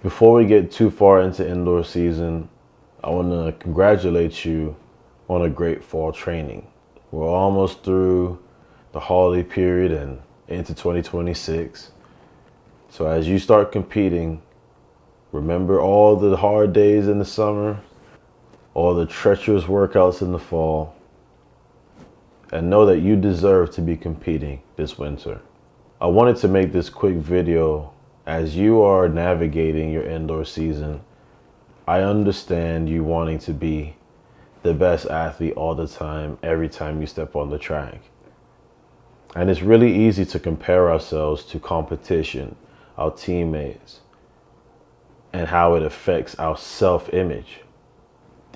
Before we get too far into indoor season, I want to congratulate you on a great fall training. We're almost through the holiday period and into 2026. So as you start competing, remember all the hard days in the summer, all the treacherous workouts in the fall, and know that you deserve to be competing this winter. I wanted to make this quick video as you are navigating your indoor season. I understand you wanting to be the best athlete all the time, every time you step on the track. And it's really easy to compare ourselves to competition, our teammates, and how it affects our self-image.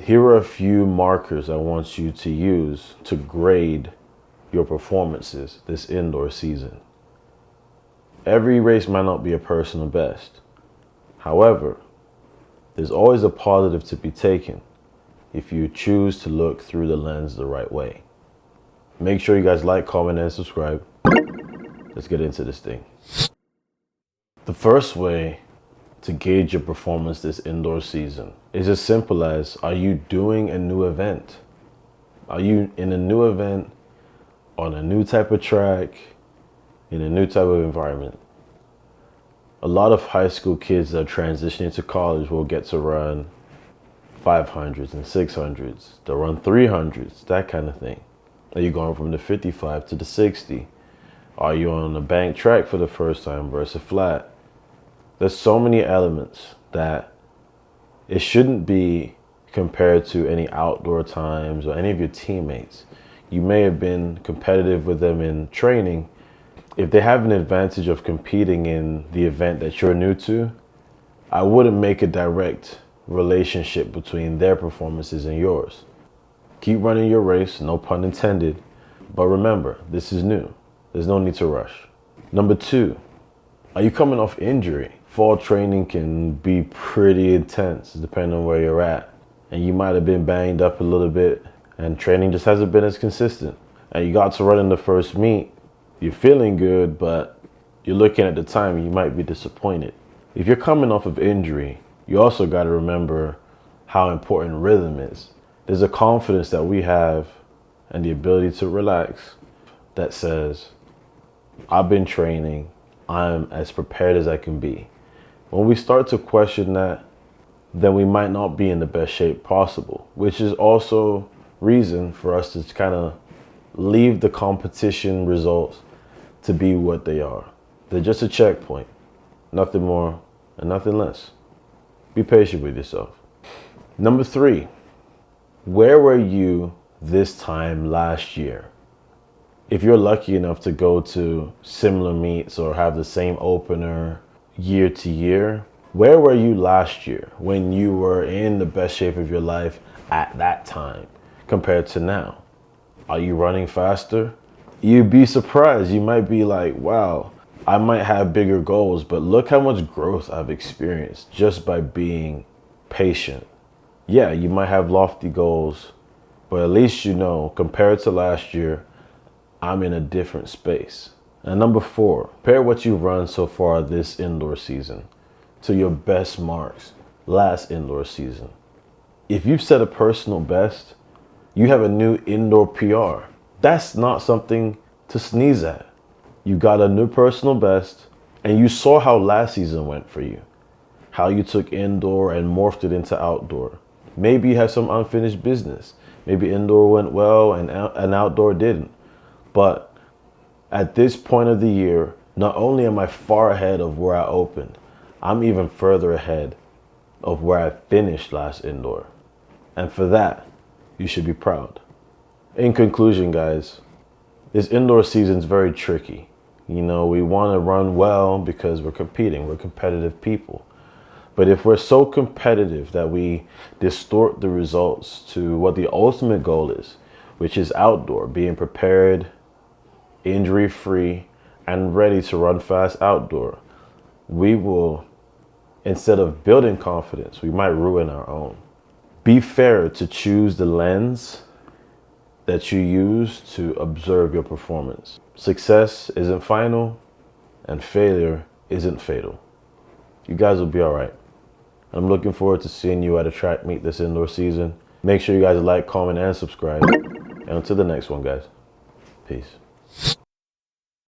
Here are a few markers I want you to use to grade your performances this indoor season. Every race might not be a personal best. However, there's always a positive to be taken if you choose to look through the lens the right way. Make sure you guys like, comment, and subscribe. Let's get into this thing. The first way to gauge your performance this indoor season is as simple as, are you doing a new event? Are you in a new event, on a new type of track, in a new type of environment? A lot of high school kids that are transitioning to college will get to run 500s and 600s. They'll run 300s, that kind of thing. Are you going from the 55 to the 60? Are you on a bank track for the first time versus flat? There's so many elements that it shouldn't be compared to any outdoor times or any of your teammates. You may have been competitive with them in training. If they have an advantage of competing in the event that you're new to, I wouldn't make a direct relationship between their performances and yours. Keep running your race, no pun intended, but remember, this is new. There's no need to rush. Number 2, are you coming off injury? Fall training can be pretty intense depending on where you're at. And you might have been banged up a little bit and training just hasn't been as consistent. And you got to run in the first meet. You're feeling good, but you're looking at the time and you might be disappointed. If you're coming off of injury, you also got to remember how important rhythm is. There's a confidence that we have and the ability to relax that says, I've been training, I'm as prepared as I can be. When we start to question that, then we might not be in the best shape possible, which is also reason for us to kind of leave the competition results to be what they are. They're just a checkpoint, nothing more and nothing less. Be patient with yourself. Number 3, where were you this time last year? If you're lucky enough to go to similar meets or have the same opener year to year, where were you last year when you were in the best shape of your life at that time compared to now? Are you running faster? You'd be surprised. You might be like, wow, I might have bigger goals, but look how much growth I've experienced just by being patient. Yeah, you might have lofty goals, but at least you know, compared to last year, I'm in a different space. And number 4, compare what you've run so far this indoor season to your best marks last indoor season. If you've set a personal best, you have a new indoor PR. That's not something to sneeze at. You got a new personal best, and you saw how last season went for you. How you took indoor and morphed it into outdoor. Maybe you have some unfinished business. Maybe indoor went well and outdoor didn't. But at this point of the year, not only am I far ahead of where I opened, I'm even further ahead of where I finished last indoor. And for that, you should be proud. In conclusion, guys, this indoor season is very tricky. You know, we want to run well because we're competing. We're competitive people. But if we're so competitive that we distort the results to what the ultimate goal is, which is outdoor, being prepared, injury-free, and ready to run fast outdoor, we will, instead of building confidence, we might ruin our own. Be fair to choose the lens that you use to observe your performance. Success isn't final, and failure isn't fatal. You guys will be all right. I'm looking forward to seeing you at a track meet this indoor season. Make sure you guys like, comment, and subscribe. And until the next one, guys. Peace.